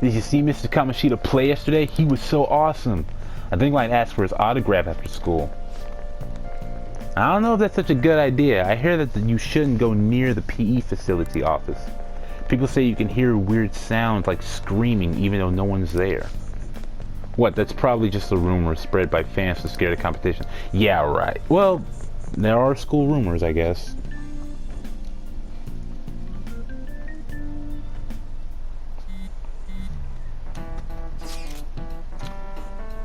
Did you see Mr. Kamoshida play yesterday? He was so awesome. I think I might ask for his autograph after school. I don't know if that's such a good idea. I hear that you shouldn't go near the PE facility office. People say you can hear weird sounds like screaming even though no one's there. What, that's probably just a rumor spread by fans to scare the competition. Yeah, right. Well, there are school rumors, I guess.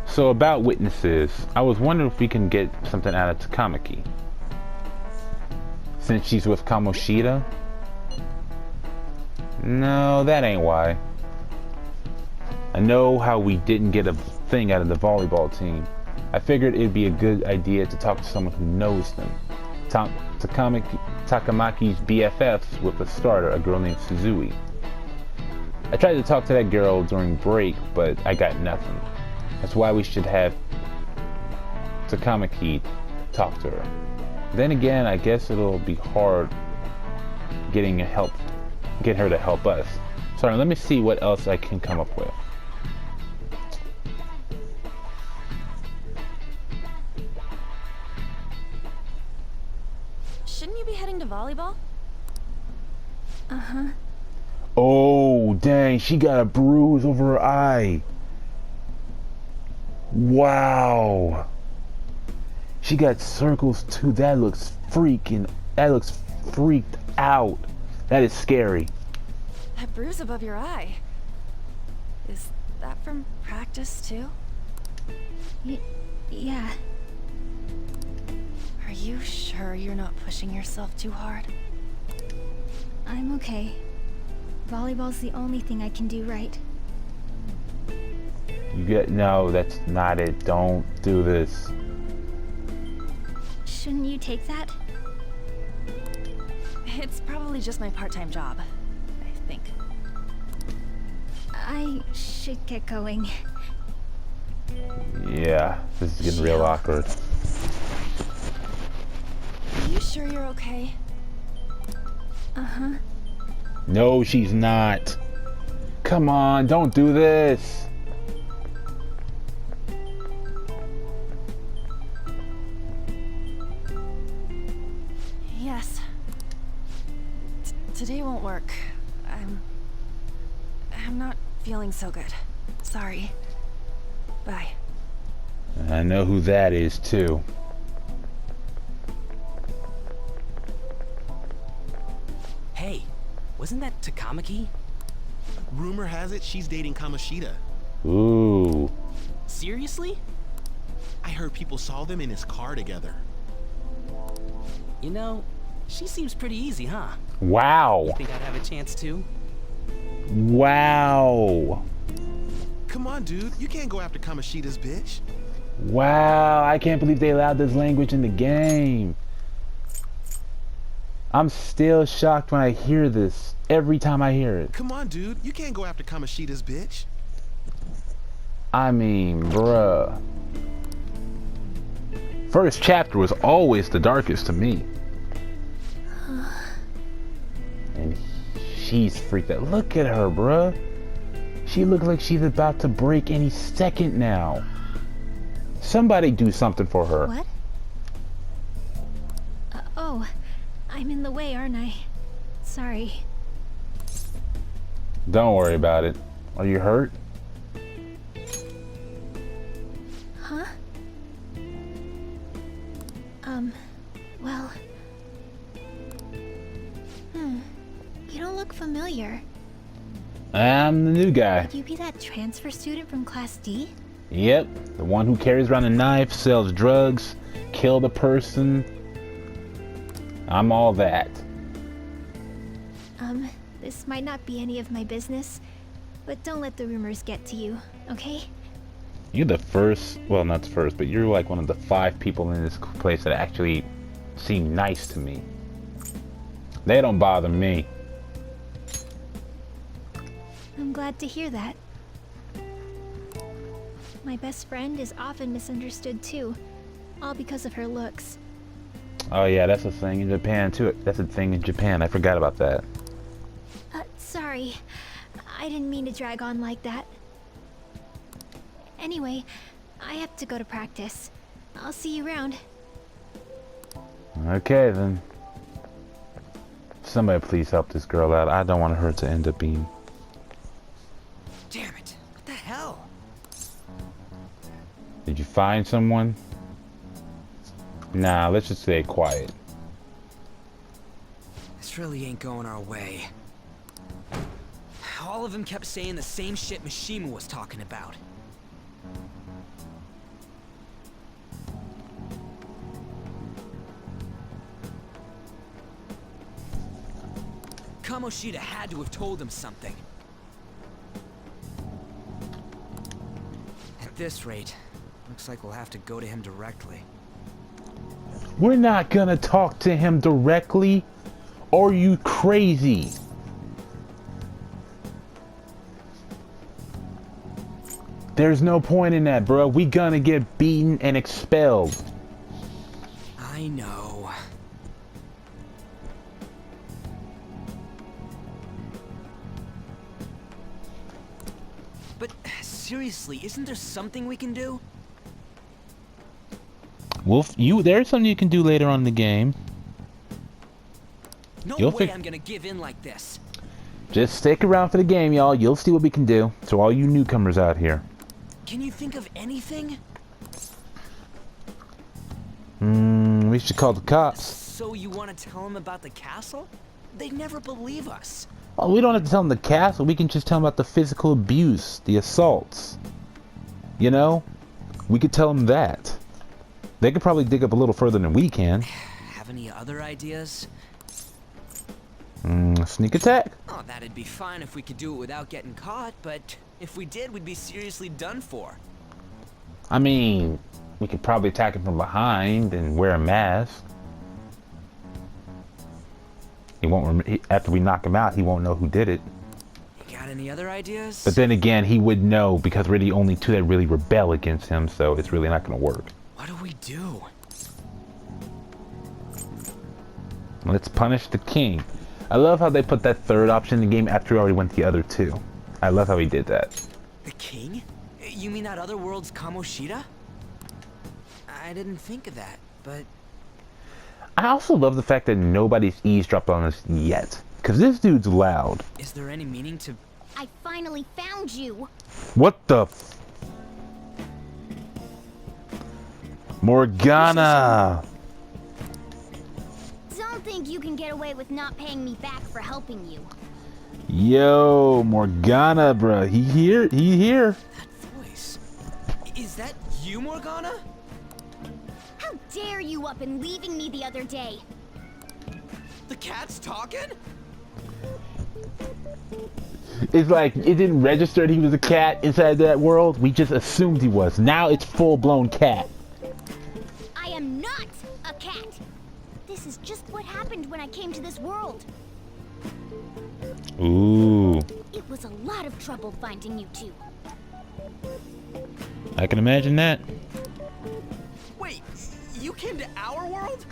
So about witnesses, I was wondering if we can get something out of Takamaki. Since she's with Kamoshida? No, that ain't why. I know how we didn't get a thing out of the volleyball team. I figured it'd be a good idea to talk to someone who knows them. Takamaki's BFFs with the starter, a girl named Suzui. I tried to talk to that girl during break, but I got nothing. That's why we should have Takamaki talk to her. Then again, I guess it'll be hard get her to help us. Sorry, let me see what else I can come up with. Shouldn't you be heading to volleyball? Uh-huh. Oh, dang, she got a bruise over her eye. Wow. She got circles too. That looks freaked out. That is scary. That bruise above your eye. Is that from practice too? Yeah. Are you sure you're not pushing yourself too hard? I'm okay. Volleyball's the only thing I can do right. No, that's not it. Don't do this. Shouldn't you take that? It's probably just my part-time job, I think. I should get going. Yeah, this is getting real awkward. Are you sure you're okay? Uh-huh. No, she's not. Come on, don't do this. Yes. Today won't work. I'm not feeling so good. Sorry. Bye. I know who that is too. Hey, wasn't that Takamaki? Rumor has it she's dating Kamoshida. Ooh. Seriously? I heard people saw them in his car together. You know, she seems pretty easy, huh? Wow. You think I'd have a chance too? Wow. Come on, dude. You can't go after Kamoshida's bitch. Wow. I can't believe they allowed this language in the game. I'm still shocked when I hear this. Every time I hear it. Come on, dude. You can't go after Kamoshida's bitch. I mean, bruh. First chapter was always the darkest to me. And she's freaked out. Look at her, bruh. She looks like she's about to break any second now. Somebody do something for her. What? Oh, I'm in the way, aren't I? Sorry. Don't worry about it. Are you hurt? Huh? Well... You don't look familiar. I'm the new guy. Could you be that transfer student from Class D? Yep, the one who carries around a knife, sells drugs, killed a person. I'm all that. This might not be any of my business, but don't let the rumors get to you, okay? You're the first, well, not the first, but you're like one of the 5 people in this place that actually seem nice to me. They don't bother me. I'm glad to hear that. My best friend is often misunderstood too, all because of her looks. Oh yeah, that's a thing in Japan too. That's a thing in Japan. I forgot about that. Sorry. I didn't mean to drag on like that. Anyway, I have to go to practice. I'll see you around. Okay, then. Somebody please help this girl out. I don't want her to end up being... Damn it. What the hell? Did you find someone? Nah, let's just stay quiet. This really ain't going our way. All of them kept saying the same shit Mishima was talking about. Kamoshida had to have told him something. At this rate, looks like we'll have to go to him directly. We're not gonna talk to him directly. Are you crazy? There's no point in that, bro. We gonna get beaten and expelled. I know. But seriously, isn't there something we can do? Wolf, there's something you can do later on in the game. No You'll way I'm gonna give in like this. Just stick around for the game, y'all. You'll see what we can do. So all you newcomers out here. Can you think of anything? We should call the cops. So you want to tell them about the castle? They'd never believe us. Well, we don't have to tell them the castle. We can just tell them about the physical abuse, the assaults. You know? We could tell them that. They could probably dig up a little further than we can. Have any other ideas? Sneak attack? Oh, that'd be fine if we could do it without getting caught, but if we did, we'd be seriously done for. I mean, we could probably attack him from behind and wear a mask. He won't. After we knock him out, he won't know who did it. You got any other ideas? But then again, he would know because we're the only two that really rebel against him, so it's really not going to work. What do we do? Let's punish the king. I love how they put that third option in the game after we already went the other two. I love how he did that. The king? You mean that other world's Kamoshida? I didn't think of that, but... I also love the fact that nobody's eavesdropped on us yet. Because this dude's loud. Is there any meaning to... I finally found you. What the f... Morgana! Don't think you can get away with not paying me back for helping you. Yo, Morgana, bruh. He here? He here? That voice... Is that you, Morgana? How dare you up and leaving me the other day? The cat's talking? It's like, it didn't register that he was a cat inside that world. We just assumed he was. Now it's full-blown cat. I am not a cat. This is just what happened when I came to this world. Ooh. It was a lot of trouble finding you two. I can imagine that. Wait, you came to our world?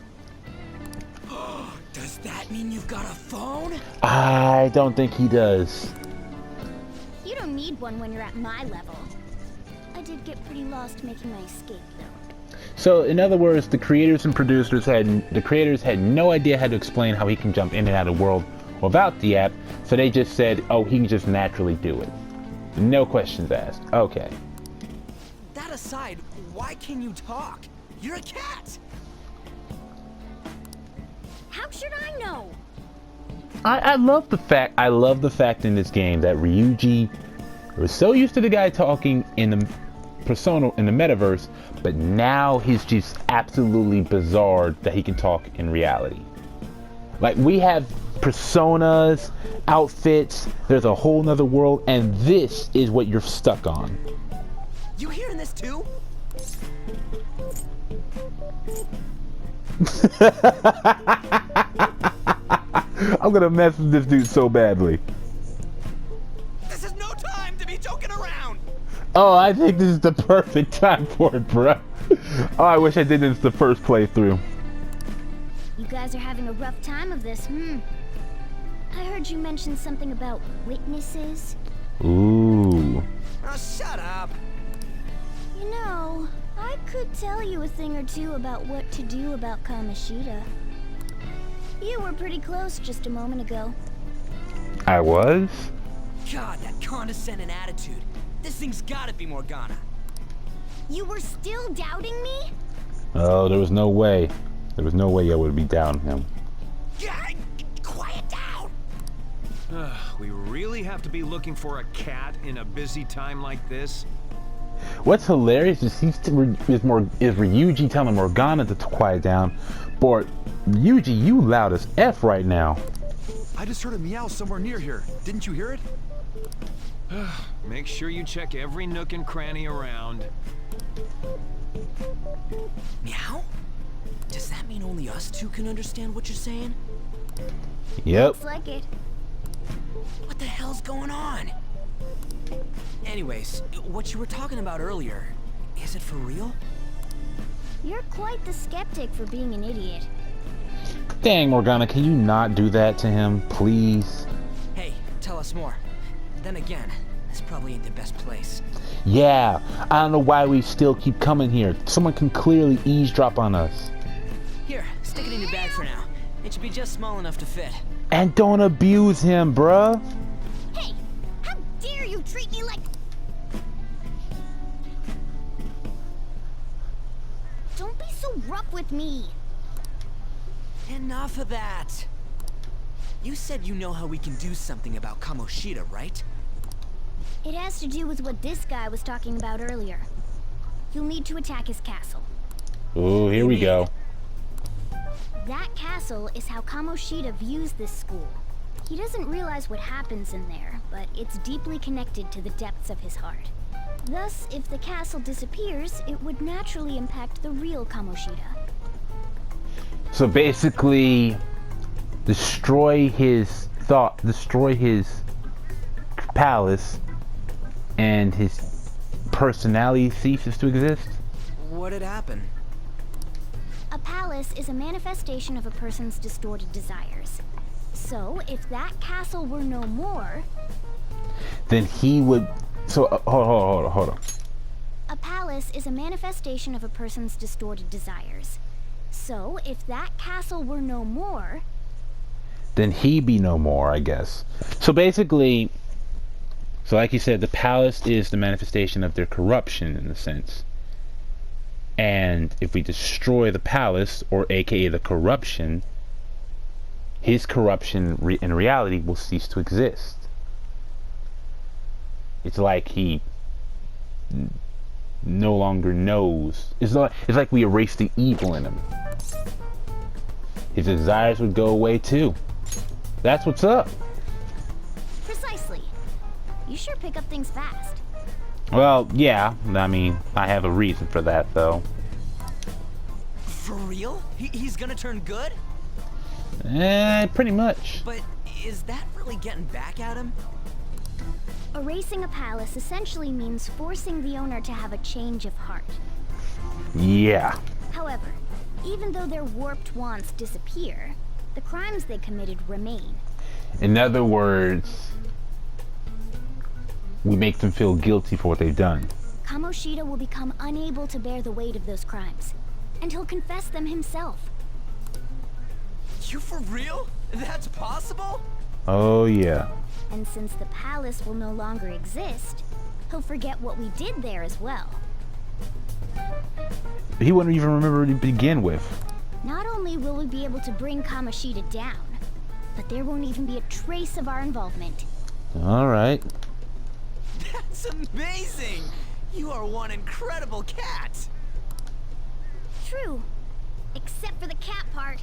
Does that mean you've got a phone? I don't think he does. You don't need one when you're at my level. I did get pretty lost making my escape, though. So, in other words, the creators and producers had no idea how to explain how he can jump in and out of the world without the app, so they just said, oh, he can just naturally do it. No questions asked. Okay. That aside, why can you talk? You're a cat! How should I know? I love the fact in this game that Ryuji was so used to the guy talking in the persona in the metaverse, but now he's just absolutely bizarre that he can talk in reality. Like, we have personas, outfits, there's a whole nother world, and this is what you're stuck on. You hearing this too? I'm gonna mess with this dude so badly. This is no time to be joking around! Oh, I think this is the perfect time for it, bro. Oh, I wish I did this the first playthrough. You guys are having a rough time of this, I heard you mention something about witnesses. Ooh. Oh, shut up. You know, I could tell you a thing or two about what to do about Kamoshida. You were pretty close just a moment ago. I was? God, that condescending attitude. This thing's gotta be Morgana. You were still doubting me? Oh, there was no way. There was no way I would be down him. Yeah, quiet down. We really have to be looking for a cat in a busy time like this? What's hilarious is Ryuji telling Morgana to quiet down. But Ryuji, you loud as F right now. I just heard a meow somewhere near here. Didn't you hear it? Make sure you check every nook and cranny around. Meow? Does that mean only us two can understand what you're saying? Yep. Looks like it. What the hell's going on? Anyways, what you were talking about earlier, is it for real? You're quite the skeptic for being an idiot. Dang, Morgana, can you not do that to him, please? Hey, tell us more. Then again, this probably ain't the best place. Yeah, I don't know why we still keep coming here. Someone can clearly eavesdrop on us. Here, stick it in your bag for now. It should be just small enough to fit. And don't abuse him, bruh. Hey, how dare you treat me like... Don't be so rough with me. Enough of that. You said you know how we can do something about Kamoshida, right? It has to do with what this guy was talking about earlier. You'll need to attack his castle. Ooh, here we go. That castle is how Kamoshida views this school. He doesn't realize what happens in there, but it's deeply connected to the depths of his heart. Thus, if the castle disappears, it would naturally impact the real Kamoshida. So basically, destroy his palace, and his personality ceases to exist? What had happened? A palace is a manifestation of a person's distorted desires. So, if that castle were no more... Then he would... So, hold on. A palace is a manifestation of a person's distorted desires. So, if that castle were no more... Then he be no more, I guess. So basically... So like you said, the palace is the manifestation of their corruption, in a sense. And if we destroy the palace, or aka the corruption, his corruption in reality will cease to exist. It's like he no longer knows. It's like we erase the evil in him. His desires would go away too. That's what's up. Precisely. You sure pick up things fast. Well, yeah. I mean, I have a reason for that, though. For real? He's gonna turn good? Pretty much. But is that really getting back at him? Erasing a palace essentially means forcing the owner to have a change of heart. Yeah. However, even though their warped wants disappear, the crimes they committed remain. In other words, we make them feel guilty for what they've done. Kamoshida will become unable to bear the weight of those crimes, and he'll confess them himself. You for real? That's possible? Oh, yeah. And since the palace will no longer exist, he'll forget what we did there as well. He wouldn't even remember to begin with. Not only will we be able to bring Kamoshida down, but there won't even be a trace of our involvement. Alright. That's amazing! You are one incredible cat! True. Except for the cat part.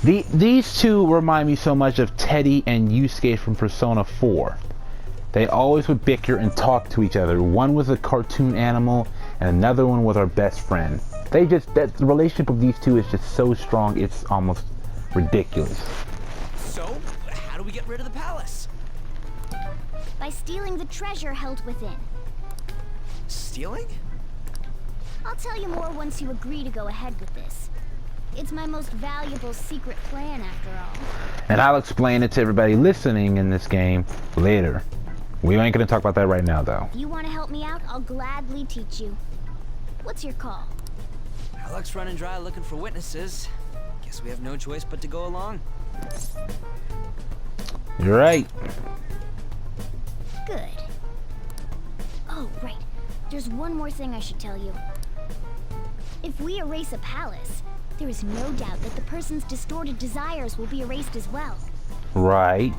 These two remind me so much of Teddy and Yusuke from Persona 4. They always would bicker and talk to each other. One was a cartoon animal, and another one was our best friend. The relationship of these two is just so strong, it's almost ridiculous. So, how do we get rid of the palace? By stealing the treasure held within. Stealing? I'll tell you more once you agree to go ahead with this. It's my most valuable secret plan, after all. And I'll explain it to everybody listening in this game later. We ain't gonna talk about that right now, though. If you want to help me out, I'll gladly teach you. What's your call? Our luck's running dry looking for witnesses. Guess we have no choice but to go along. You're right. Good. Oh, right. There's one more thing I should tell you. If we erase a palace, there is no doubt that the person's distorted desires will be erased as well. Right.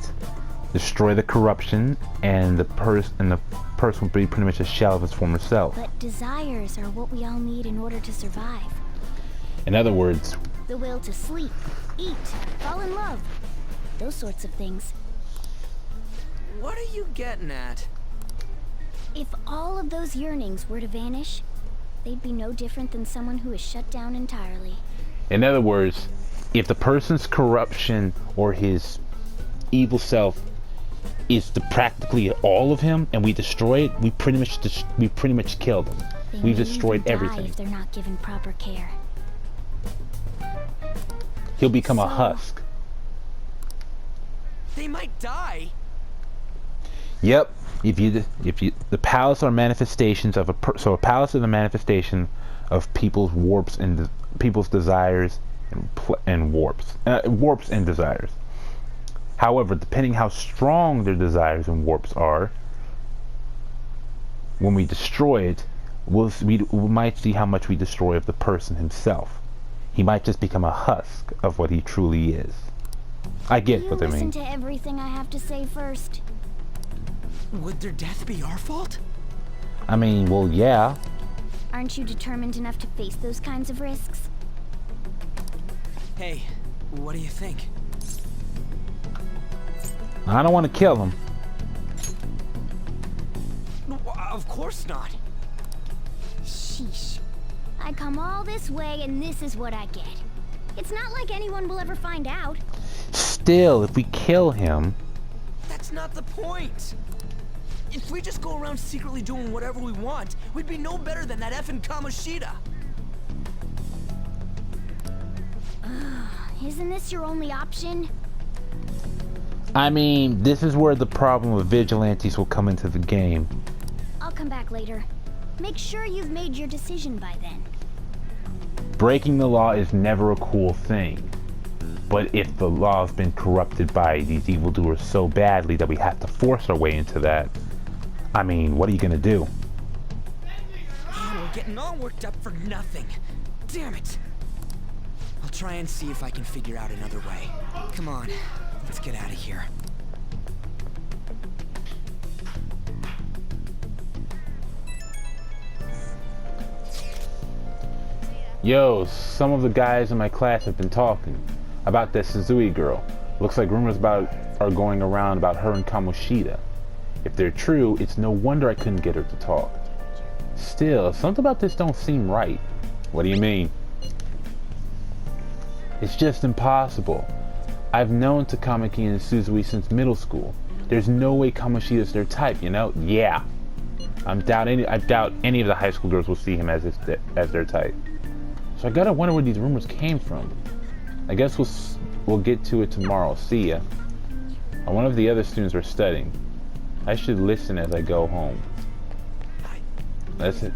Destroy the corruption, and the person will be pretty much a shell of its former self. But desires are what we all need in order to survive. In other words, The will to sleep, eat, fall in love. Those sorts of things. What are you getting at? If all of those yearnings were to vanish, they'd be no different than someone who is shut down entirely. in other words, if the person's corruption or his evil self is practically all of him, and we destroy it, we pretty much killed him. They We've may destroyed even die everything. if they're not given proper care. He'll become a So- husk. They might die. Yep. The palace are manifestations of a palace is a manifestation of people's warps and people's desires and warps and desires. However, depending how strong their desires and warps are, when we destroy it, we might see how much we destroy of the person himself. He might just become a husk of what he truly is. I get what they You listen mean. to everything I have to say first. Would their death be our fault? I mean, well, yeah. Aren't you determined enough to face those kinds of risks? Hey, what do you think? I don't want to kill him. Of course not. Sheesh. I come all this way and this is what I get. It's not like anyone will ever find out. Still, if we kill him, That's not the point. If we just go around secretly doing whatever we want, we'd be no better than that effing Kamoshida. Isn't this your only option? I mean, this is where the problem of vigilantes will come into the game. I'll come back later. Make sure you've made your decision by then. Breaking the law is never a cool thing. But if the law has been corrupted by these evildoers so badly that we have to force our way into that, I mean, what are you gonna do? Man, we're getting all worked up for nothing. Damn it. I'll try and see if I can figure out another way. Come on, let's get out of here. Yo, some of the guys in my class have been talking about that Suzui girl. Looks like rumors are going around about her and Kamoshida. If they're true, it's no wonder I couldn't get her to talk. Still, something about this don't seem right. What do you mean? It's just impossible. I've known Takamaki and Suzui since middle school. There's no way Kamoshida's their type, you know? Yeah. I doubt any of the high school girls will see him as their type. So I gotta wonder where these rumors came from. I guess we'll get to it tomorrow. See ya. I wonder if the other students are studying. I should listen as I go home. That's it.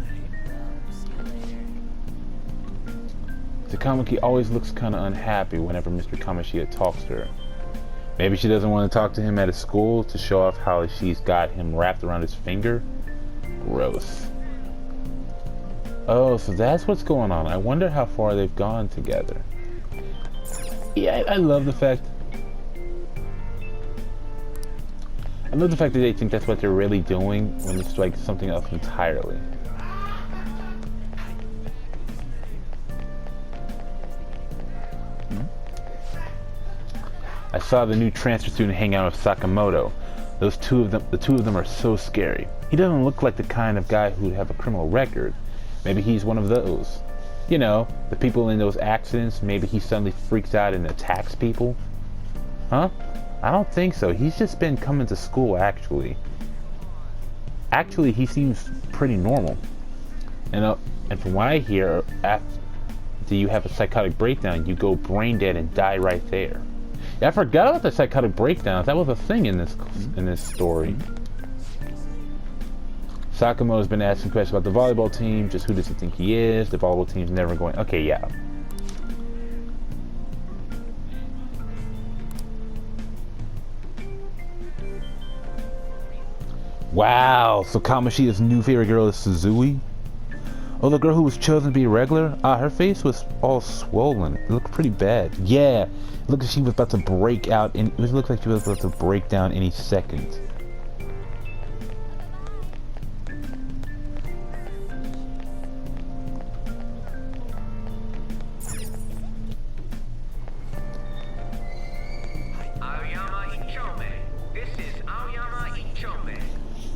Takamaki always looks kinda unhappy whenever Mr. Kamoshida talks to her. Maybe she doesn't want to talk to him at his school to show off how she's got him wrapped around his finger. Gross. Oh, so that's what's going on. I wonder how far they've gone together. Yeah, I love the fact that they think that's what they're really doing when it's like something else entirely. I saw the new transfer student hang out with Sakamoto. The two of them are so scary. He doesn't look like the kind of guy who'd have a criminal record. Maybe he's one of those. You know, the people in those accidents, maybe he suddenly freaks out and attacks people. Huh? I don't think so. He's just been coming to school, actually. Actually, he seems pretty normal. And from what I hear, after you have a psychotic breakdown, you go brain dead and die right there. Yeah, I forgot about the psychotic breakdowns. That was a thing in this story. Sakamoto's been asking questions about the volleyball team. Just who does he think he is? The volleyball team's never going... Okay, yeah. Wow, so Kamoshida's new favorite girl is Suzui? Oh, the girl who was chosen to be a regular? Ah, her face was all swollen. It looked pretty bad. Yeah, it looked like she was about to break out. It looked like she was about to break down any second.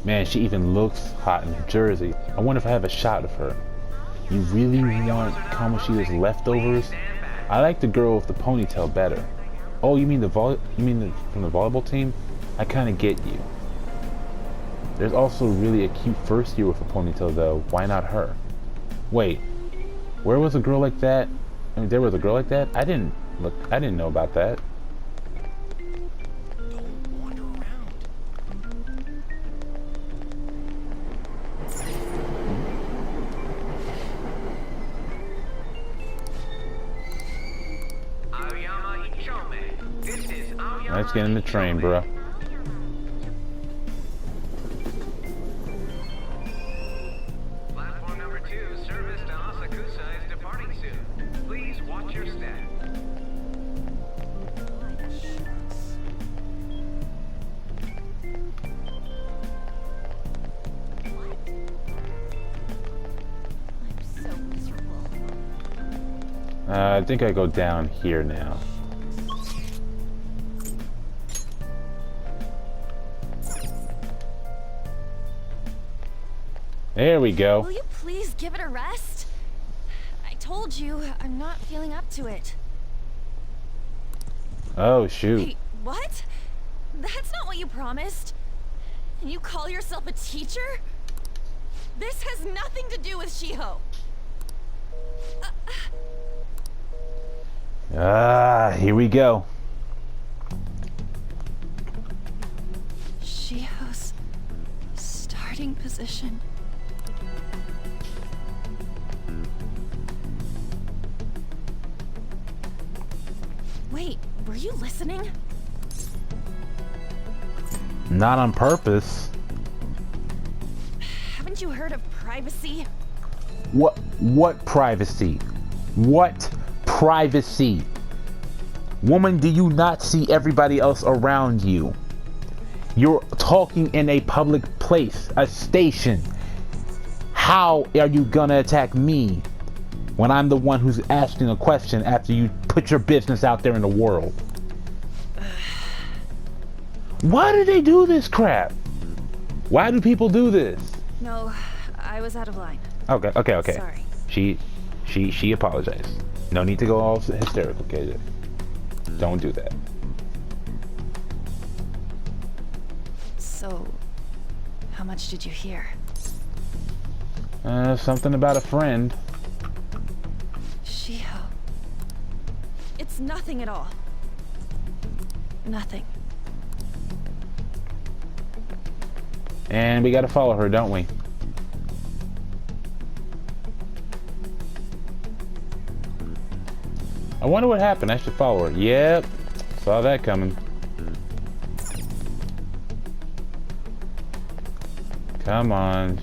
Man, she even looks hot in her jersey. I wonder if I have a shot of her. You really want Kamoshida's leftovers? I like the girl with the ponytail better. Oh, you mean from the volleyball team? I kind of get you. There's also really a cute first year with a ponytail though. Why not her? Wait, where was a girl like that? I mean, there was a girl like that? I didn't know about that. Let's get in the train, bro. Platform number 2, service to Asakusa is departing soon. Please watch your step. I'm so miserable. I think I go down here now. There we go. Will you please give it a rest? I told you, I'm not feeling up to it. Oh, shoot. Wait, what? That's not what you promised. And you call yourself a teacher? This has nothing to do with Shiho. Here we go. Shiho's starting position. Wait, were you listening? Not on purpose. Haven't you heard of privacy? What privacy? What privacy? Woman, do you not see everybody else around you? You're talking in a public place, a station. How are you gonna attack me when I'm the one who's asking a question after you put your business out there in the world? Why do they do this crap? Why do people do this? No, I was out of line. Okay. Sorry. She apologized. No need to go all hysterical, KJ. Don't do that. So, how much did you hear? Something about a friend. Shiho. It's nothing at all. Nothing. And we gotta follow her, don't we? I wonder what happened. I should follow her. Yep. Saw that coming. Come on.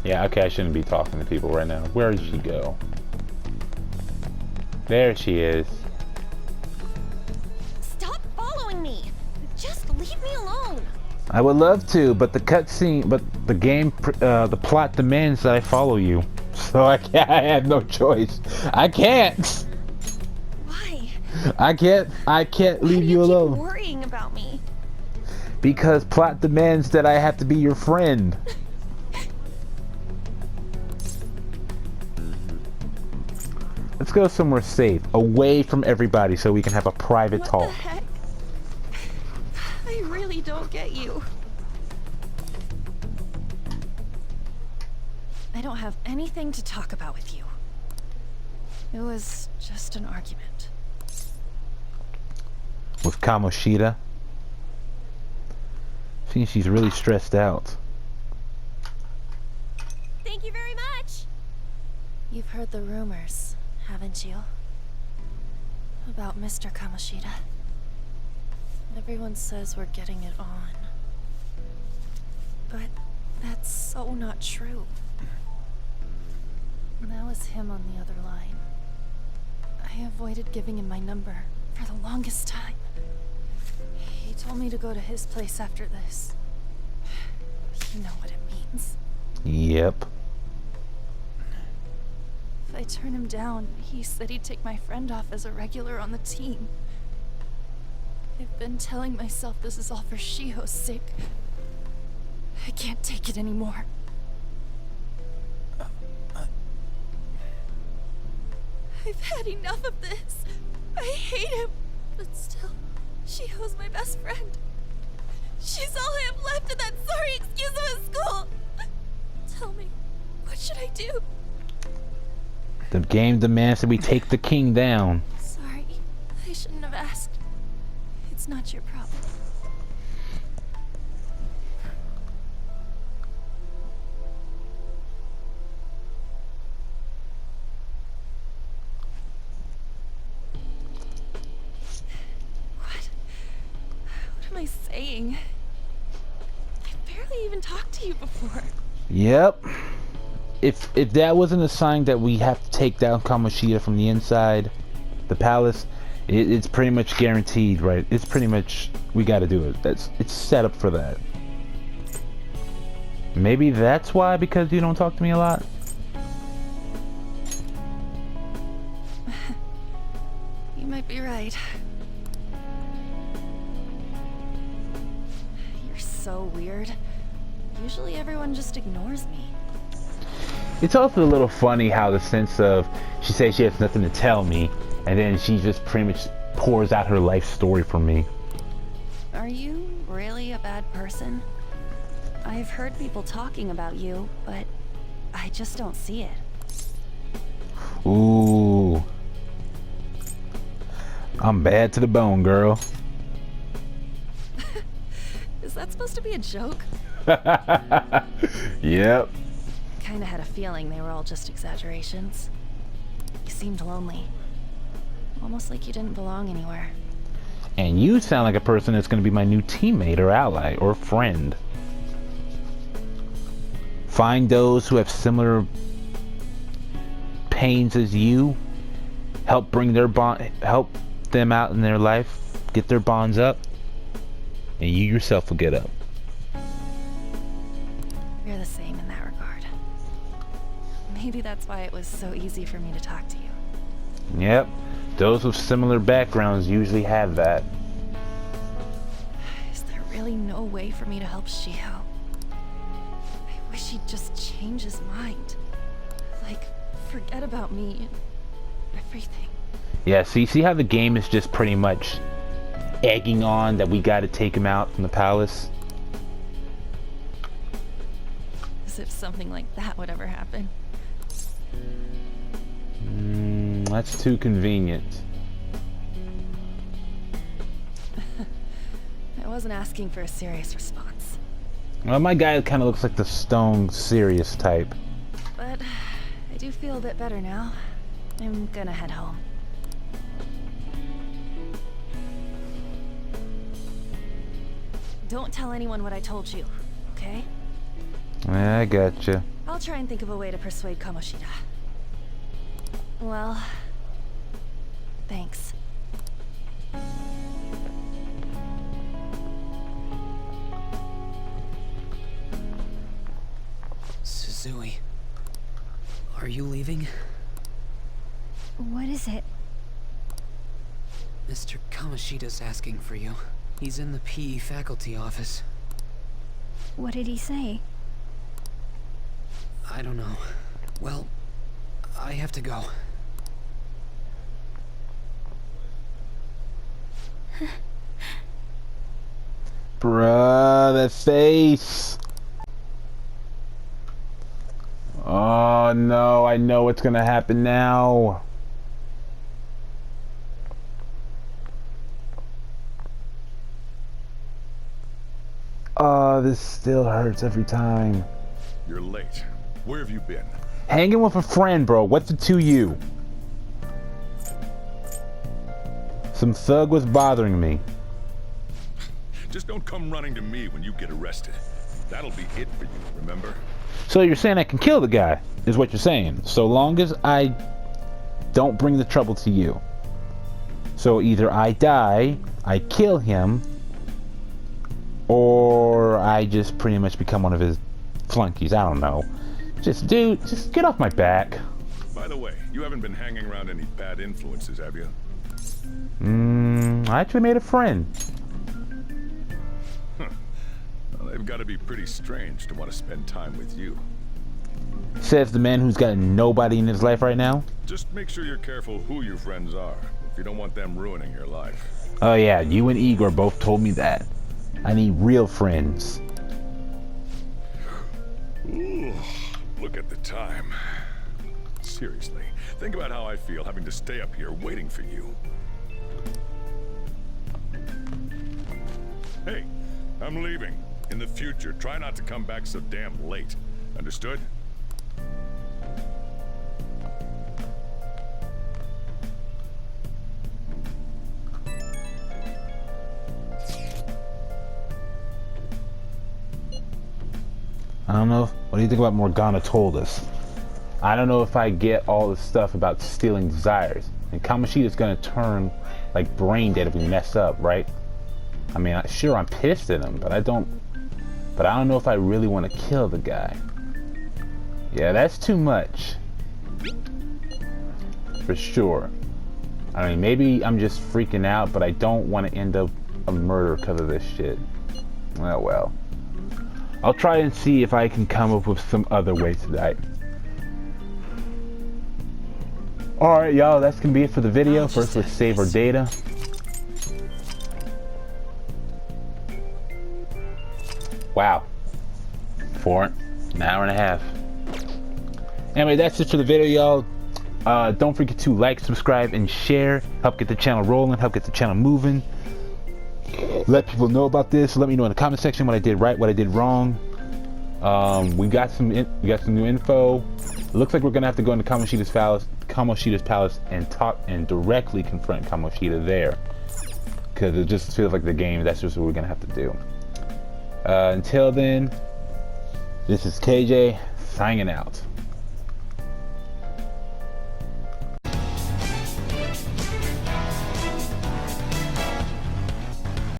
Yeah, okay, I shouldn't be talking to people right now. Where did she go? There she is. Stop following me! Just leave me alone! I would love to, but the cutscene, the game, the plot demands that I follow you. So I have no choice. I can't. Why? I can't leave you Why do you alone. keep worrying about me? Because plot demands that I have to be your friend. Let's go somewhere safe, away from everybody, so we can have a private What talk. the heck? I really don't get you. I don't have anything to talk about with you. It was just an argument. With Kamoshida. Seems she's really stressed out. Thank you very much! You've heard the rumors, haven't you? About Mr. Kamoshida. Everyone says we're getting it on. But that's so not true. That was him on the other line. I avoided giving him my number for the longest time. He told me to go to his place after this. You know what it means. Yep. If I turn him down, he said he'd take my friend off as a regular on the team. I've been telling myself this is all for Shiho's sake. I can't take it anymore. I've had enough of this. I hate him. But still, Shiho's my best friend. She's all I have left in that sorry excuse of a school. Tell me, what should I do? The game demands that we take the king down. Sorry, I shouldn't have asked. It's not your problem. What am I saying? I barely even talked to you before. Yep. If that wasn't a sign that we have to take down Kamoshida from the inside, the palace, it's pretty much guaranteed, right? It's pretty much, we got to do it. It's set up for that. Maybe that's why, because you don't talk to me a lot. You might be right. You're so weird. Usually everyone just ignores me. It's also a little funny how the sense of she says she has nothing to tell me, and then she just pretty much pours out her life story for me. Are you really a bad person? I've heard people talking about you, but I just don't see it. Ooh. I'm bad to the bone, girl. Is that supposed to be a joke? Yep. Kinda had a feeling they were all just exaggerations. You seemed lonely. Almost like you didn't belong anywhere. And you sound like a person that's going to be my new teammate or ally or friend. Find those who have similar pains as you. Help bring their bond, help them out in their life. Get their bonds up. And you yourself will get up. You're the same in that regard. Maybe that's why it was so easy for me to talk to you. Yep. Those with similar backgrounds usually have that. Is there really no way for me to help Shiho? I wish he'd just change his mind. Like, forget about me and everything. Yeah, see how the game is just pretty much egging on that we gotta take him out from the palace? As if something like that would ever happen. That's too convenient. I wasn't asking for a serious response. Well, my guy kind of looks like the stone serious type. But I do feel a bit better now. I'm gonna head home. Don't tell anyone what I told you, okay? I gotcha. I'll try and think of a way to persuade Kamoshida. Well, thanks. Suzui, are you leaving? What is it? Mr. Kamoshida's asking for you. He's in the PE faculty office. What did he say? I don't know. Well, I have to go. Bruh, that face. Oh no, I know what's gonna happen now. Oh, this still hurts every time. You're late. Where have you been? Hanging with a friend, bro. What's it to you? Some thug was bothering me. Just don't come running to me when you get arrested. That'll be it for you, remember? So you're saying I can kill the guy, is what you're saying. So long as I don't bring the trouble to you. So either I die, I kill him, or I just pretty much become one of his flunkies. I don't know. Dude, just get off my back. By the way, you haven't been hanging around any bad influences, have you? I actually made a friend. Well, they've got to be pretty strange to want to spend time with you. Says the man who's got nobody in his life right now. Just make sure you're careful who your friends are, if you don't want them ruining your life. Oh yeah, you and Igor both told me that. I need real friends. Ooh, look at the time. Seriously, think about how I feel having to stay up here waiting for you. Hey, I'm leaving. In the future, try not to come back so damn late. Understood? I don't know. What do you think about Morgana told us? I don't know if I get all the stuff about stealing desires. And Kamoshida's gonna turn like brain dead if we mess up, right? I mean, sure, I'm pissed at him, but I don't know if I really want to kill the guy. Yeah, that's too much. For sure. I mean, maybe I'm just freaking out, but I don't want to end up a murder because of this shit. Oh well. I'll try and see if I can come up with some other way to die. Alright, y'all, that's gonna be it for the video. First, let's save our data. Wow. An hour and a half. Anyway, that's it for the video, y'all. Don't forget to like, subscribe, and share. Help get the channel rolling, help get the channel moving. Let people know about this. Let me know in the comment section what I did right, what I did wrong. We got some new info. It looks like we're gonna have to go into Kamoshida's palace and talk and directly confront Kamoshida there, because it just feels like the game. That's just what we're gonna have to do. Until then, this is KJ signing out.